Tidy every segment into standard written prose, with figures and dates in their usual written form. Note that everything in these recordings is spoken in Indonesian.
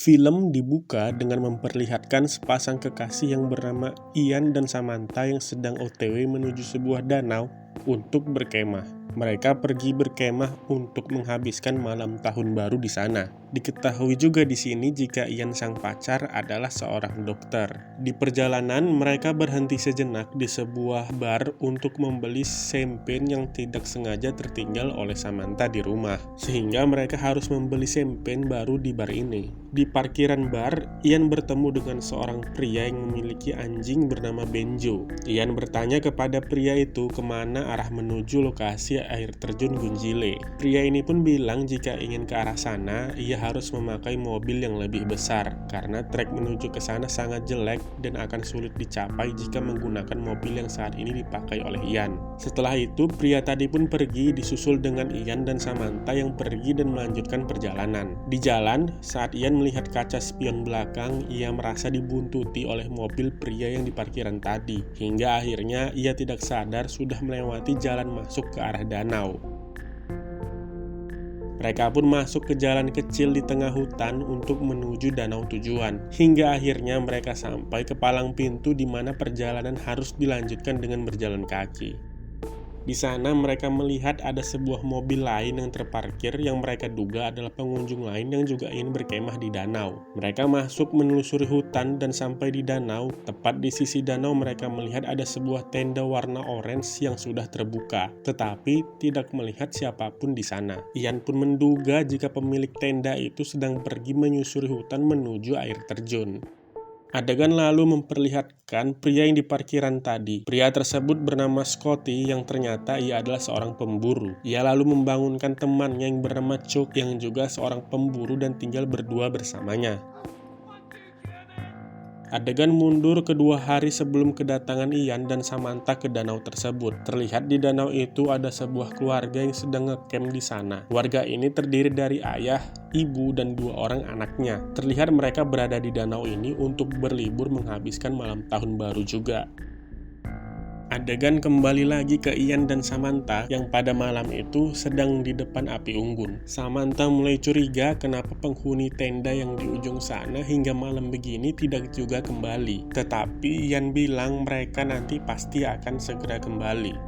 Film dibuka dengan memperlihatkan sepasang kekasih yang bernama Ian dan Samantha yang sedang OTW menuju sebuah danau untuk berkemah. Mereka pergi berkemah untuk menghabiskan malam tahun baru di sana. Diketahui juga di sini jika Ian sang pacar adalah seorang dokter. Di perjalanan, mereka berhenti sejenak di sebuah bar untuk membeli champagne yang tidak sengaja tertinggal oleh Samantha di rumah. Sehingga mereka harus membeli champagne baru di bar ini. Di parkiran bar, Ian bertemu dengan seorang pria yang memiliki anjing bernama Benjo. Ian bertanya kepada pria itu kemana arah menuju lokasi air terjun Gunjile. Pria ini pun bilang jika ingin ke arah sana, ia harus memakai mobil yang lebih besar karena trek menuju ke sana sangat jelek dan akan sulit dicapai jika menggunakan mobil yang saat ini dipakai oleh Ian. Setelah itu, pria tadi pun pergi disusul dengan Ian dan Samantha yang pergi dan melanjutkan perjalanan. Di jalan, saat Ian melihat kaca spion belakang, ia merasa dibuntuti oleh mobil pria yang di parkiran tadi. Hingga akhirnya ia tidak sadar sudah melewati jalan masuk ke arah danau. Mereka pun masuk ke jalan kecil di tengah hutan untuk menuju danau tujuan. Hingga akhirnya mereka sampai ke palang pintu di mana perjalanan harus dilanjutkan dengan berjalan kaki. Di sana mereka melihat ada sebuah mobil lain yang terparkir yang mereka duga adalah pengunjung lain yang juga ingin berkemah di danau. Mereka masuk menelusuri hutan dan sampai di danau. Tepat di sisi danau mereka melihat ada sebuah tenda warna orange yang sudah terbuka, tetapi tidak melihat siapapun di sana. Ian pun menduga jika pemilik tenda itu sedang pergi menyusuri hutan menuju air terjun. Adegan lalu memperlihatkan pria yang di parkiran tadi. Pria tersebut bernama Scotty yang ternyata ia adalah seorang pemburu. Ia lalu membangunkan temannya yang bernama Chuck yang juga seorang pemburu dan tinggal berdua bersamanya. Adegan mundur kedua hari sebelum kedatangan Ian dan Samantha ke danau tersebut. Terlihat di danau itu ada sebuah keluarga yang sedang ngecamp di sana. Keluarga ini terdiri dari ayah, ibu, dan 2 orang anaknya. Terlihat mereka berada di danau ini untuk berlibur menghabiskan malam tahun baru juga. Adegan kembali lagi ke Ian dan Samantha yang pada malam itu sedang di depan api unggun. Samantha mulai curiga kenapa penghuni tenda yang di ujung sana hingga malam begini tidak juga kembali. Tetapi Ian bilang mereka nanti pasti akan segera kembali.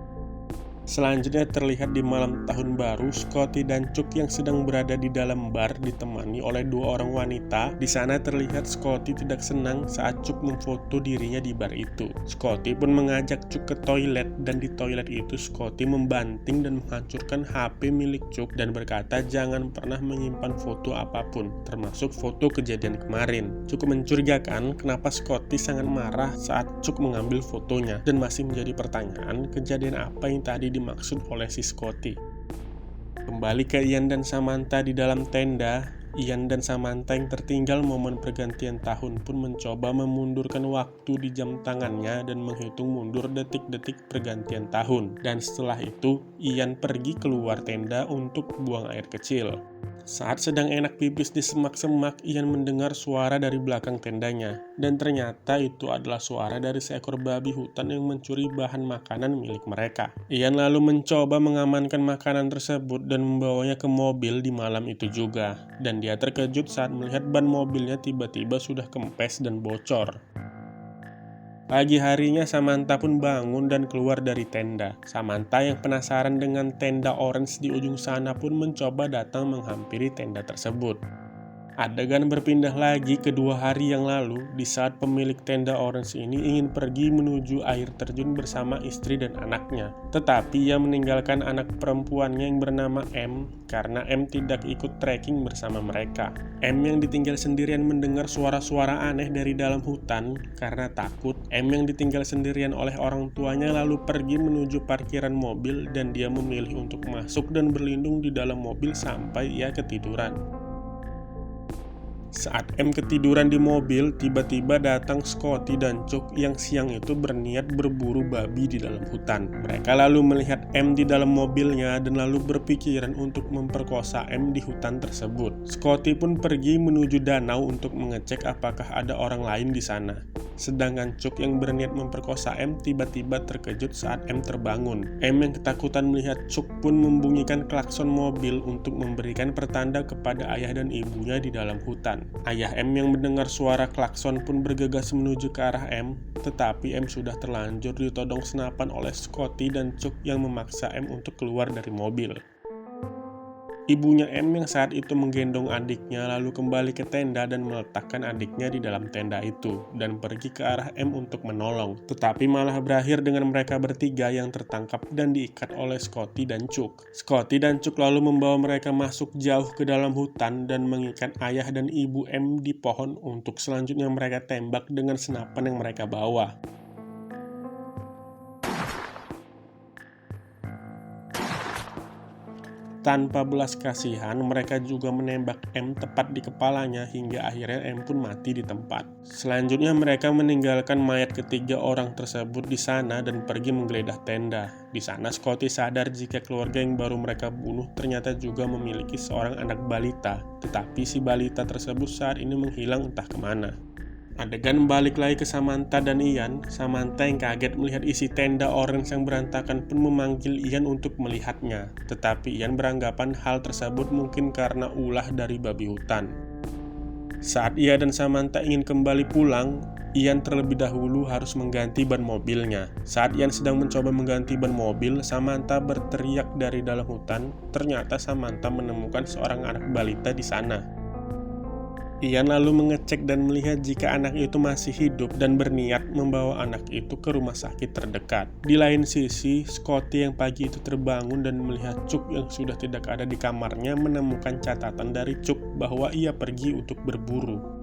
Selanjutnya terlihat di malam tahun baru, Scotty dan Chuck yang sedang berada di dalam bar ditemani oleh 2 orang wanita. Di sana terlihat Scotty tidak senang saat Chuck memfoto dirinya di bar itu. Scotty pun mengajak Chuck ke toilet dan di toilet itu Scotty membanting dan menghancurkan HP milik Chuck dan berkata jangan pernah menyimpan foto apapun, termasuk foto kejadian kemarin. Cukup mencurigakan kenapa Scotty sangat marah saat Chuck mengambil fotonya dan masih menjadi pertanyaan kejadian apa yang tadi dimaksud oleh si Scotty. Kembali ke Ian dan Samantha di dalam tenda. Ian dan Samantha yang tertinggal momen pergantian tahun pun mencoba memundurkan waktu di jam tangannya dan menghitung mundur detik-detik pergantian tahun. Dan setelah itu, Ian pergi keluar tenda untuk buang air kecil. Saat sedang enak pipis di semak-semak, Ian mendengar suara dari belakang tendanya. Dan ternyata itu adalah suara dari seekor babi hutan yang mencuri bahan makanan milik mereka. Ian lalu mencoba mengamankan makanan tersebut dan membawanya ke mobil di malam itu juga. Dan dia terkejut saat melihat ban mobilnya tiba-tiba sudah kempes dan bocor. Pagi harinya Samantha pun bangun dan keluar dari tenda. Samantha yang penasaran dengan tenda orange di ujung sana pun mencoba datang menghampiri tenda tersebut. Adegan berpindah lagi ke 2 hari yang lalu di saat pemilik tenda orange ini ingin pergi menuju air terjun bersama istri dan anaknya. Tetapi ia meninggalkan anak perempuannya yang bernama M karena M tidak ikut trekking bersama mereka. M yang ditinggal sendirian mendengar suara-suara aneh dari dalam hutan karena takut. M yang ditinggal sendirian oleh orang tuanya lalu pergi menuju parkiran mobil dan dia memilih untuk masuk dan berlindung di dalam mobil sampai ia ketiduran. Saat M ketiduran di mobil, tiba-tiba datang Scotty dan Chuck yang siang itu berniat berburu babi di dalam hutan. Mereka lalu melihat M di dalam mobilnya dan lalu berpikiran untuk memperkosa M di hutan tersebut. Scotty pun pergi menuju danau untuk mengecek apakah ada orang lain di sana. Sedangkan Chuck yang berniat memperkosa M tiba-tiba terkejut saat M terbangun. M yang ketakutan melihat Chuck pun membunyikan klakson mobil untuk memberikan pertanda kepada ayah dan ibunya di dalam hutan. Ayah M yang mendengar suara klakson pun bergegas menuju ke arah M, tetapi M sudah terlanjur ditodong senapan oleh Scotty dan Chuck yang memaksa M untuk keluar dari mobil. Ibunya M yang saat itu menggendong adiknya lalu kembali ke tenda dan meletakkan adiknya di dalam tenda itu dan pergi ke arah M untuk menolong, tetapi malah berakhir dengan mereka bertiga yang tertangkap dan diikat oleh Scotty dan Chuck. Scotty dan Chuck lalu membawa mereka masuk jauh ke dalam hutan dan mengikat ayah dan ibu M di pohon untuk selanjutnya mereka tembak dengan senapan yang mereka bawa. Tanpa belas kasihan, mereka juga menembak M tepat di kepalanya hingga akhirnya M pun mati di tempat. Selanjutnya mereka meninggalkan mayat ketiga orang tersebut di sana dan pergi menggeledah tenda. Di sana Scotty sadar jika keluarga yang baru mereka bunuh ternyata juga memiliki seorang anak balita, tetapi si balita tersebut saat ini menghilang entah kemana. Adegan balik lagi ke Samantha dan Ian. Samantha yang kaget melihat isi tenda orange yang berantakan pun memanggil Ian untuk melihatnya. Tetapi Ian beranggapan hal tersebut mungkin karena ulah dari babi hutan. Saat ia dan Samantha ingin kembali pulang, Ian terlebih dahulu harus mengganti ban mobilnya. Saat Ian sedang mencoba mengganti ban mobil, Samantha berteriak dari dalam hutan. Ternyata Samantha menemukan seorang anak balita di sana. Ian lalu mengecek dan melihat jika anak itu masih hidup dan berniat membawa anak itu ke rumah sakit terdekat. Di lain sisi, Scotty yang pagi itu terbangun dan melihat Chuck yang sudah tidak ada di kamarnya menemukan catatan dari Chuck bahwa ia pergi untuk berburu.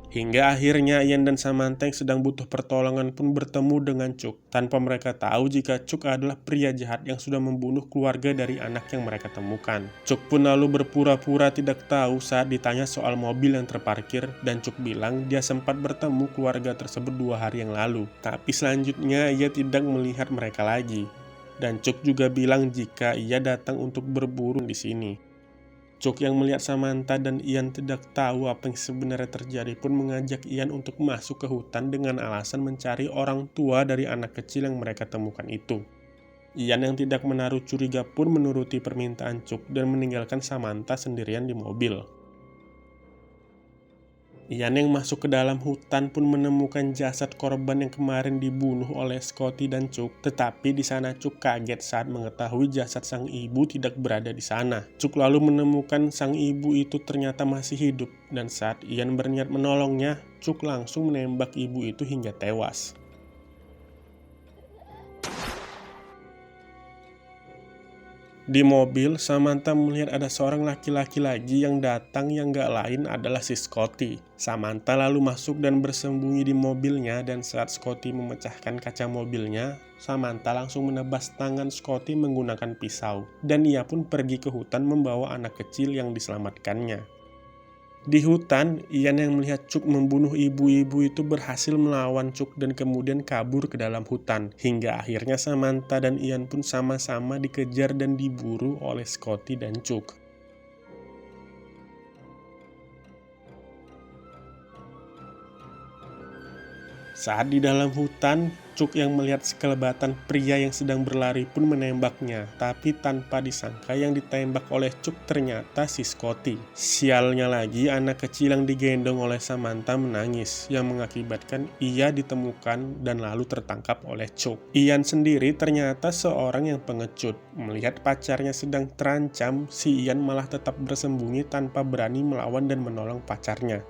Hingga akhirnya Ian dan Samantha yang sedang butuh pertolongan pun bertemu dengan Chuck, tanpa mereka tahu jika Chuck adalah pria jahat yang sudah membunuh keluarga dari anak yang mereka temukan. Chuck pun lalu berpura-pura tidak tahu saat ditanya soal mobil yang terparkir, dan Chuck bilang dia sempat bertemu keluarga tersebut 2 hari yang lalu, tapi selanjutnya ia tidak melihat mereka lagi. Dan Chuck juga bilang jika ia datang untuk berburu di sini. Chuck yang melihat Samantha dan Ian tidak tahu apa yang sebenarnya terjadi pun mengajak Ian untuk masuk ke hutan dengan alasan mencari orang tua dari anak kecil yang mereka temukan itu. Ian yang tidak menaruh curiga pun menuruti permintaan Chuck dan meninggalkan Samantha sendirian di mobil. Ian yang masuk ke dalam hutan pun menemukan jasad korban yang kemarin dibunuh oleh Scotty dan Chuck, tetapi di sana Chuck kaget saat mengetahui jasad sang ibu tidak berada di sana. Chuck lalu menemukan sang ibu itu ternyata masih hidup, dan saat Ian berniat menolongnya, Chuck langsung menembak ibu itu hingga tewas. Di mobil, Samantha melihat ada seorang laki-laki lagi yang datang yang gak lain adalah si Scotty. Samantha lalu masuk dan bersembunyi di mobilnya, dan saat Scotty memecahkan kaca mobilnya, Samantha langsung menebas tangan Scotty menggunakan pisau. Dan ia pun pergi ke hutan membawa anak kecil yang diselamatkannya. Di hutan, Ian yang melihat Chuck membunuh ibu-ibu itu berhasil melawan Chuck dan kemudian kabur ke dalam hutan. Hingga akhirnya Samantha dan Ian pun sama-sama dikejar dan diburu oleh Scotty dan Chuck. Saat di dalam hutan, Chuck yang melihat sekelebatan pria yang sedang berlari pun menembaknya, tapi tanpa disangka yang ditembak oleh Chuck ternyata si Scotty. Sialnya lagi, anak kecil yang digendong oleh Samantha menangis, yang mengakibatkan ia ditemukan dan lalu tertangkap oleh Chuck. Ian sendiri ternyata seorang yang pengecut. Melihat pacarnya sedang terancam, si Ian malah tetap bersembunyi tanpa berani melawan dan menolong pacarnya.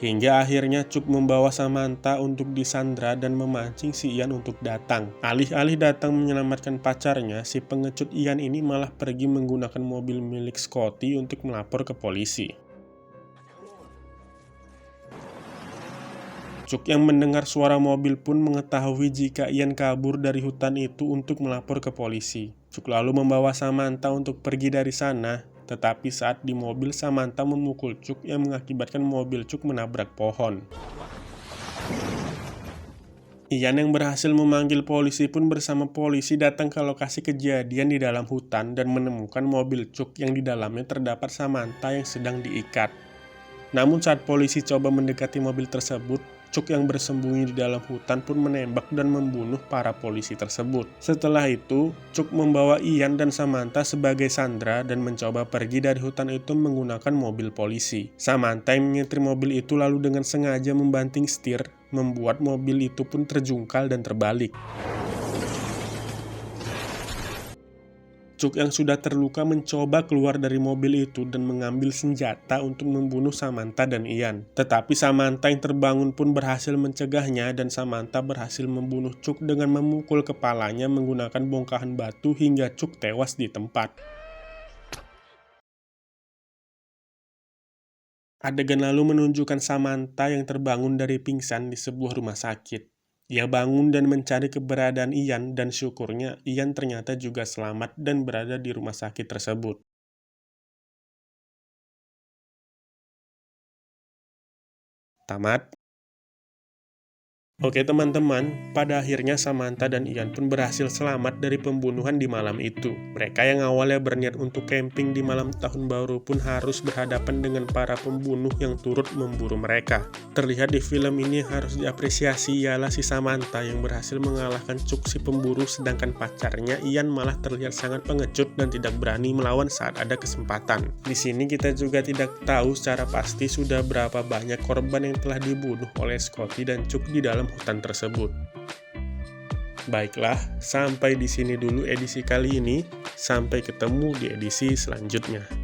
Hingga akhirnya Chuck membawa Samantha untuk disandra dan memancing si Ian untuk datang. Alih-alih datang menyelamatkan pacarnya, si pengecut Ian ini malah pergi menggunakan mobil milik Scotty untuk melapor ke polisi. Chuck yang mendengar suara mobil pun mengetahui jika Ian kabur dari hutan itu untuk melapor ke polisi. Chuck lalu membawa Samantha untuk pergi dari sana. Tetapi saat di mobil, Samantha memukul Chuck yang mengakibatkan mobil Chuck menabrak pohon. Ian yang berhasil memanggil polisi pun bersama polisi datang ke lokasi kejadian di dalam hutan dan menemukan mobil Chuck yang di dalamnya terdapat Samantha yang sedang diikat. Namun saat polisi coba mendekati mobil tersebut, Cuk yang bersembunyi di dalam hutan pun menembak dan membunuh para polisi tersebut. Setelah itu, Cuk membawa Ian dan Samantha sebagai sandera dan mencoba pergi dari hutan itu menggunakan mobil polisi. Samantha yang menyetir mobil itu lalu dengan sengaja membanting setir, membuat mobil itu pun terjungkal dan terbalik. Cuk yang sudah terluka mencoba keluar dari mobil itu dan mengambil senjata untuk membunuh Samantha dan Ian. Tetapi Samantha yang terbangun pun berhasil mencegahnya dan Samantha berhasil membunuh Cuk dengan memukul kepalanya menggunakan bongkahan batu hingga Cuk tewas di tempat. Adegan lalu menunjukkan Samantha yang terbangun dari pingsan di sebuah rumah sakit. Ia bangun dan mencari keberadaan Ian dan syukurnya Ian ternyata juga selamat dan berada di rumah sakit tersebut. Tamat. Oke teman-teman, pada akhirnya Samantha dan Ian pun berhasil selamat dari pembunuhan di malam itu. Mereka yang awalnya berniat untuk camping di malam tahun baru pun harus berhadapan dengan para pembunuh yang turut memburu mereka. Terlihat di film ini yang harus diapresiasi ialah si Samantha yang berhasil mengalahkan Cuk si pemburu, sedangkan pacarnya Ian malah terlihat sangat pengecut dan tidak berani melawan saat ada kesempatan. Di sini kita juga tidak tahu secara pasti sudah berapa banyak korban yang telah dibunuh oleh Scotty dan Cuk di dalam hutan tersebut. Baiklah, sampai di sini dulu edisi kali ini. Sampai ketemu di edisi selanjutnya.